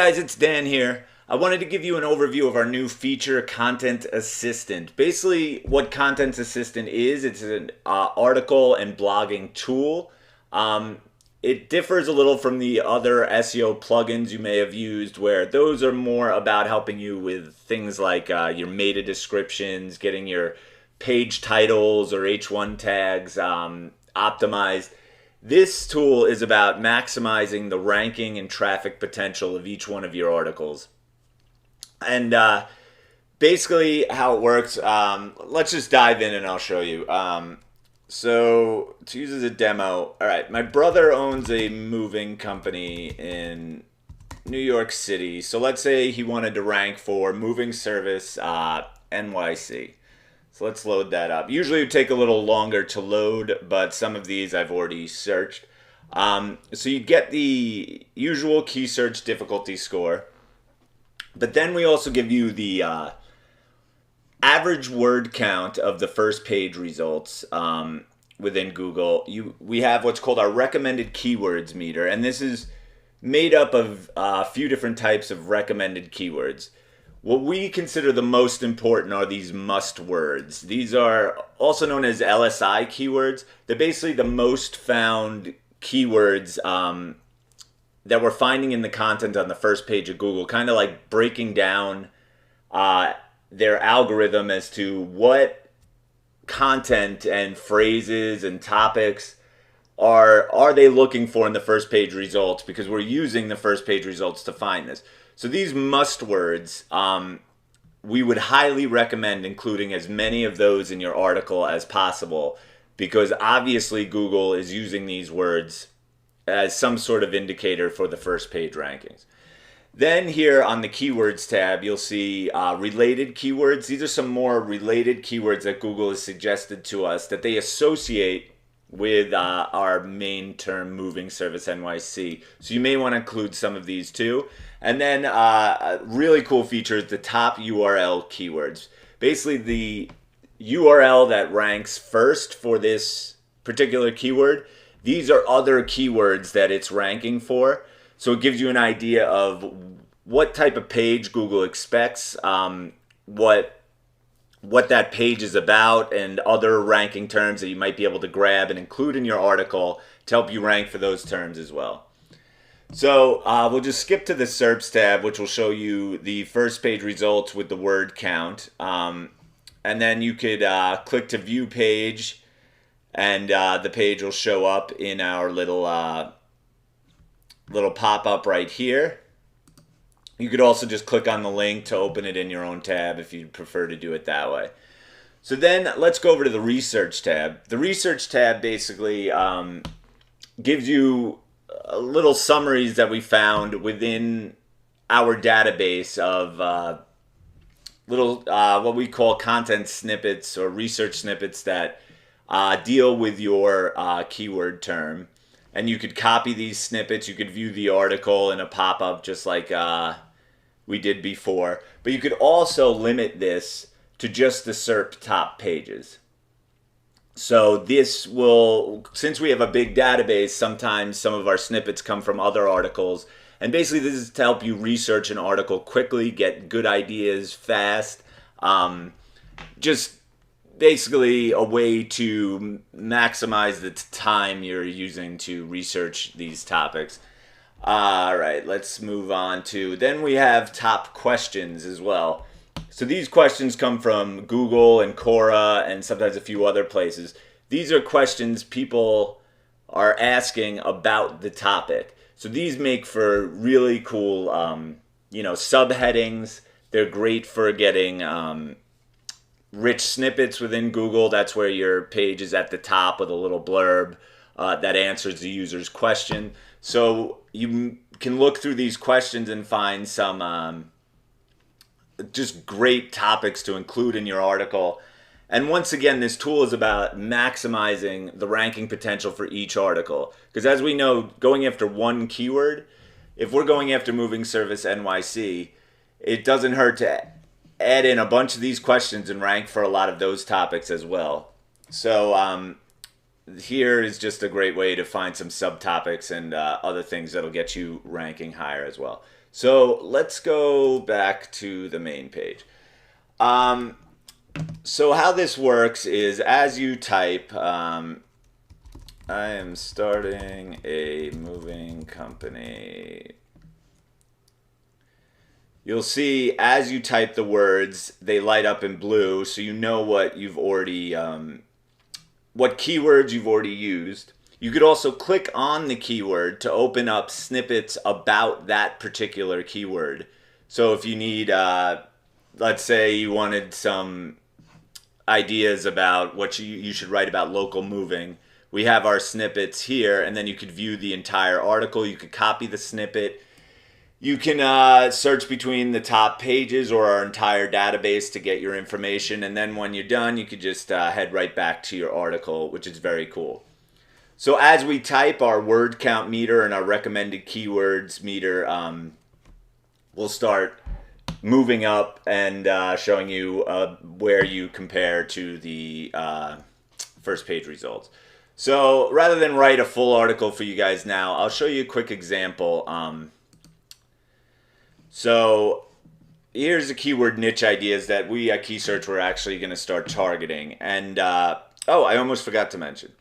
guys, it's Dan here. I wanted to give you an overview of our new feature, Content Assistant. Basically, what Content Assistant is, it's an article and blogging tool. It differs a little from the other SEO plugins you may have used, where those are more about helping you with things like your meta descriptions, getting your page titles or H1 tags optimized. This tool is about maximizing the ranking and traffic potential of each one of your articles. And basically how it works, let's just dive in and I'll show you. So to use as a demo, all right, my brother owns a moving company in New York City. So let's say he wanted to rank for moving service NYC. So let's load that up. Usually it would take a little longer to load, but some of these I've already searched. So you get the usual key search difficulty score, but then we also give you the average word count of the first page results within Google. We have what's called our recommended keywords meter, and this is made up of a few different types of recommended keywords. What we consider the most important are these must words. These are also known as LSI keywords. They're basically the most found keywords that we're finding in the content on the first page of Google, kind of like breaking down their algorithm as to what content and phrases and topics are they looking for in the first page results, because we're using the first page results to find this. So these must words, we would highly recommend including as many of those in your article as possible, because obviously Google is using these words as some sort of indicator for the first page rankings. Then here on the keywords tab, you'll see related keywords. These are some more related keywords that Google has suggested to us that they associate with our main term, moving service NYC. So you may want to include some of these too. And then a really cool feature is the top URL keywords. Basically the URL that ranks first for this particular keyword, these are other keywords that it's ranking for. So it gives you an idea of what type of page Google expects, what that page is about, and other ranking terms that you might be able to grab and include in your article to help you rank for those terms as well. So we'll just skip to the SERPs tab, which will show you the first page results with the word count. And then you could click to view page, and the page will show up in our little pop-up right here. You could also just click on the link to open it in your own tab if you'd prefer to do it that way. So then let's go over to the research tab. The research tab basically gives you little summaries that we found within our database of what we call content snippets or research snippets that deal with your keyword term. And you could copy these snippets. You could view the article in a pop-up just like we did before. But you could also limit this to just the SERP top pages. So this will, since we have a big database, sometimes some of our snippets come from other articles. And basically this is to help you research an article quickly, get good ideas fast. Just basically a way to maximize the time you're using to research these topics. All right, let's move on to, then we have top questions as well. So these questions come from Google and Quora and sometimes a few other places. These are questions people are asking about the topic. So these make for really cool, subheadings. They're great for getting rich snippets within Google. That's where your page is at the top with a little blurb that answers the user's question. So you can look through these questions and find some just great topics to include in your article. And once again, this tool is about maximizing the ranking potential for each article. Because as we know, going after one keyword, if we're going after moving service NYC, it doesn't hurt to add in a bunch of these questions and rank for a lot of those topics as well. So here is just a great way to find some subtopics and other things that'll get you ranking higher as well. So let's go back to the main page. Um, so how this works is as you type, I am starting a moving company. You'll see as you type the words, they light up in blue, so you know what you've already, what keywords you've already used. You could also click on the keyword to open up snippets about that particular keyword. So if you need, let's say you wanted some ideas about what you should write about local moving, we have our snippets here, and then you could view the entire article. You could copy the snippet. You can search between the top pages or our entire database to get your information. And then when you're done, you could just head right back to your article, which is very cool. So as we type, our word count meter and our recommended keywords meter will start moving up and showing you where you compare to the first page results. So rather than write a full article for you guys now, I'll show you a quick example. So here's the keyword niche ideas that we at KeySearch were actually going to start targeting. And oh, I almost forgot to mention.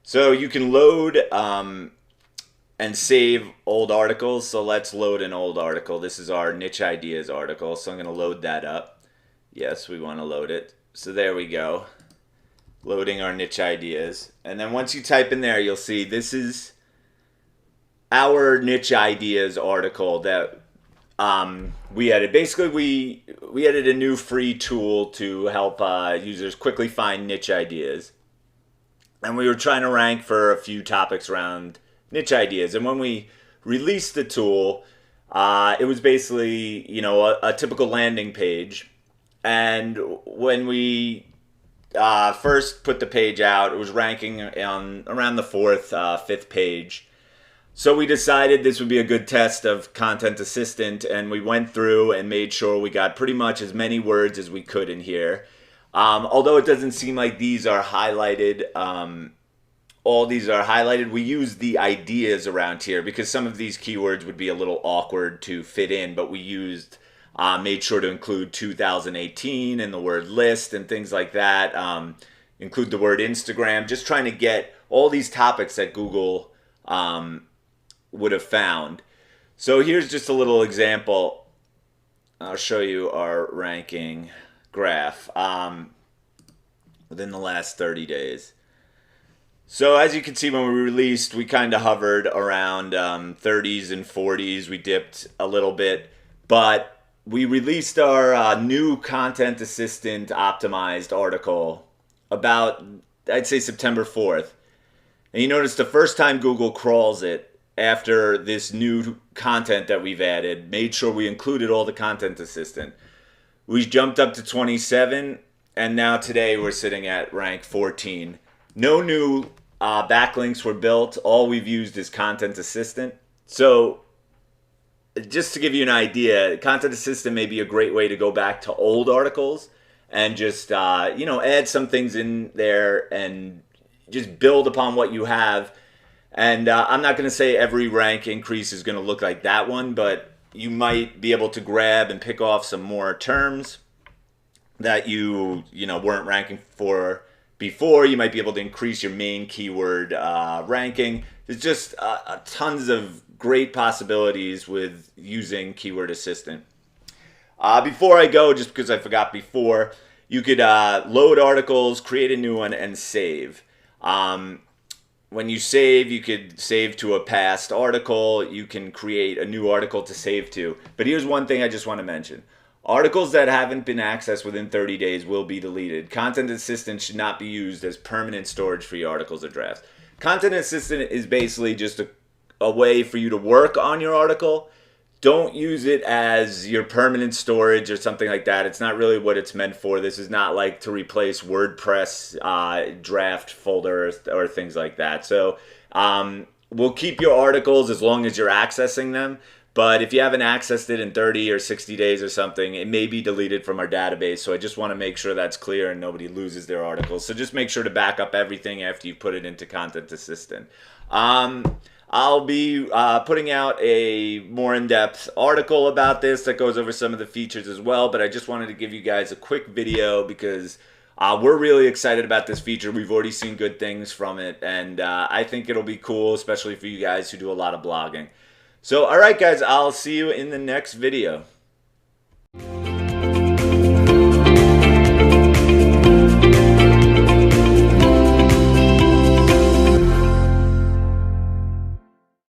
So you can load and save old articles. So let's load an old article. This is our niche ideas article. So I'm going to load that up. Yes, we want to load it. So there we go. Loading our niche ideas. And then once you type in there, you'll see this is our niche ideas article that we added. Basically, we added a new free tool to help users quickly find niche ideas. And we were trying to rank for a few topics around niche ideas. And when we released the tool, it was basically, you know, a typical landing page. And when we first put the page out, it was ranking on around the fourth, fifth page. So we decided this would be a good test of Content Assistant, and we went through and made sure we got pretty much as many words as we could in here. Although it doesn't seem like these are highlighted, all these are highlighted, we use the ideas around here because some of these keywords would be a little awkward to fit in, but we used, made sure to include 2018 and the word list and things like that, include the word Instagram, just trying to get all these topics that Google would have found. So here's just a little example. I'll show you our ranking graph within the last 30 days. So as you can see, when we released, we kind of hovered around 30s and 40s. We dipped a little bit, but we released our new Content Assistant optimized article about, I'd say, September 4th. And you notice the first time Google crawls it after this new content that we've added, made sure we included all the Content Assistant. We jumped up to 27, and now today we're sitting at rank 14. No new backlinks were built. All we've used is Content Assistant. So just to give you an idea, Content Assistant may be a great way to go back to old articles and just you know, add some things in there and just build upon what you have. And I'm not going to say every rank increase is going to look like that one, but you might be able to grab and pick off some more terms that you know weren't ranking for before. You might be able to increase your main keyword ranking. There's just tons of great possibilities with using Keyword Assistant. Before I go, just because I forgot before, you could load articles, create a new one, and save. When you save, you could save to a past article. You can create a new article to save to. But here's one thing I just want to mention. Articles that haven't been accessed within 30 days will be deleted. Content Assistant should not be used as permanent storage for your articles or drafts. Content Assistant is basically just a way for you to work on your article. Don't use it as your permanent storage or something like that. It's not really what it's meant for. This is not like to replace WordPress draft folder or things like that. So we'll keep your articles as long as you're accessing them. But if you haven't accessed it in 30 or 60 days or something, it may be deleted from our database. So I just want to make sure that's clear and nobody loses their articles. So just make sure to back up everything after you put it into Content Assistant. I'll be putting out a more in-depth article about this that goes over some of the features as well, but I just wanted to give you guys a quick video because we're really excited about this feature. We've already seen good things from it, and I think it'll be cool, especially for you guys who do a lot of blogging. So, all right, guys, I'll see you in the next video.